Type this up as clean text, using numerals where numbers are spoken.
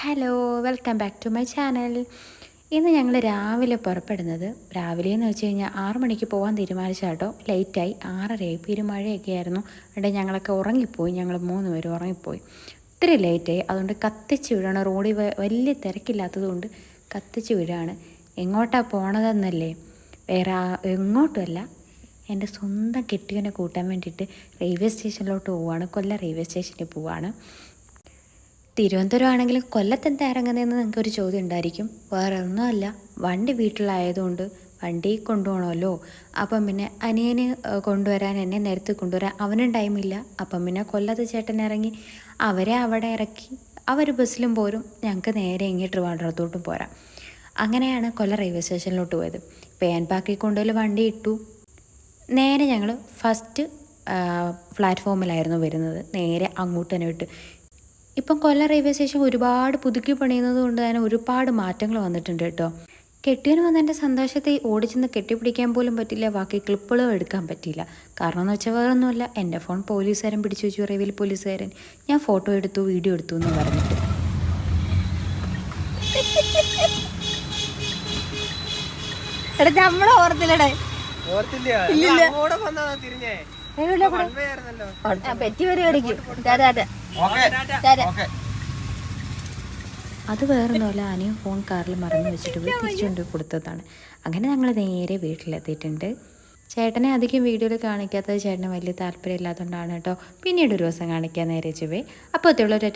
Hello, welcome back to my channel. ഇന്ന് ഞങ്ങൾ രാവിലെ പുറപ്പെടുന്നത്. രാവിലെ എന്ന് വെച്ച് കഴിഞ്ഞാൽ 6 മണിക്ക് പോകാൻ തീരുമാനിച്ച കേട്ടോ. ലേറ്റായി, 6:30 പെരുമഴയൊക്കെ ആയിരുന്നു. എന്നിട്ട് ഞങ്ങളൊക്കെ ഉറങ്ങിപ്പോയി. ഞങ്ങൾ 3 പേരും ഉറങ്ങിപ്പോയി. ഇത്തിരി ലേറ്റായി. അതുകൊണ്ട് കത്തിച്ച് വിടുകയാണ്. റോഡിൽ വലിയ തിരക്കില്ലാത്തത് കൊണ്ട് കത്തിച്ച് വിടുകയാണ്. എങ്ങോട്ടാണ് പോണതെന്നല്ലേ, വേറെ എങ്ങോട്ടുമല്ല, എൻ്റെ സ്വന്തം കെട്ടിയവനെ കൂട്ടാൻ വേണ്ടിയിട്ട് റെയിൽവേ സ്റ്റേഷനിലോട്ട് പോവുകയാണ്. കൊല്ലം റെയിൽവേ സ്റ്റേഷനിൽ പോവുകയാണ്. തിരുവനന്തപുരം ആണെങ്കിലും കൊല്ലത്തെന്താ ഇറങ്ങുന്നതെന്ന് നിങ്ങൾക്കൊരു ചോദ്യം ഉണ്ടായിരിക്കും. വേറെ ഒന്നുമല്ല, വണ്ടി വീട്ടിലായതുകൊണ്ട് വണ്ടി കൊണ്ടുപോകണമല്ലോ. അപ്പം പിന്നെ അനിയന് കൊണ്ടുവരാൻ, എന്നെ നേരത്തെ കൊണ്ടുവരാൻ അവനും ടൈമില്ല. അപ്പം പിന്നെ കൊല്ലത്ത് ചേട്ടൻ ഇറങ്ങി അവരെ അവിടെ ഇറക്കി അവർ ബസ്സിലും പോരും. ഞങ്ങൾക്ക് നേരെ ഇങ്ങോട്ട് ട്രിവാൻഡ്രത്തോട്ടും പോരാം. അങ്ങനെയാണ് കൊല്ലം റെയിൽവേ സ്റ്റേഷനിലോട്ട് പോയത്. പേൻ പാക്കി കൊണ്ടുപോയി വണ്ടി ഇട്ടു. നേരെ ഞങ്ങൾ ഫസ്റ്റ് പ്ലാറ്റ്ഫോമിലായിരുന്നു വരുന്നത്. നേരെ അങ്ങോട്ട് തന്നെ വിട്ട്. ഇപ്പം കൊല്ലം റെയിൽവേ സ്റ്റേഷൻ ഒരുപാട് പുതുക്കി പണിയുന്നത് കൊണ്ട് തന്നെ ഒരുപാട് മാറ്റങ്ങൾ വന്നിട്ടുണ്ട് കേട്ടോ. കെട്ടിയവന് വന്ന് എൻ്റെ സന്തോഷത്തെ ഓടിച്ചെന്ന് കെട്ടിപ്പിടിക്കാൻ പോലും പറ്റില്ല, ബാക്കി ക്ലിപ്പുകളും എടുക്കാൻ പറ്റിയില്ല. കാരണം എന്ന് വെച്ചാൽ വേറൊന്നുമില്ല, എൻ്റെ ഫോൺ പോലീസുകാരൻ പിടിച്ചു വെച്ചു. റെയിൽവേ പോലീസുകാരൻ ഞാൻ ഫോട്ടോ എടുത്തു, വീഡിയോ എടുത്തു എന്ന് പറഞ്ഞിട്ട്. നമ്മളെ ഓർത്തില്ലടേ, പെറ്റി വരെ അടിക്കും. അത് വേറൊന്നുമല്ല, അനിയും ഫോൺ കാറിൽ മറന്നു വെച്ചിട്ട് പോയി തിരിച്ചുകൊണ്ട് കൊടുത്തതാണ്. അങ്ങനെ ഞങ്ങൾ നേരെ വീട്ടിലെത്തിയിട്ടുണ്ട്. ചേട്ടനെ അധികം വീഡിയോയിൽ കാണിക്കാത്തത് ചേട്ടന് വലിയ താല്പര്യം ഇല്ലാത്തതുകൊണ്ടാണ് കേട്ടോ. പിന്നീട് ഒരു ദിവസം കാണിക്കാൻ നേരെ ചുവേ. അപ്പോൾ അത്യുള്ളൊരു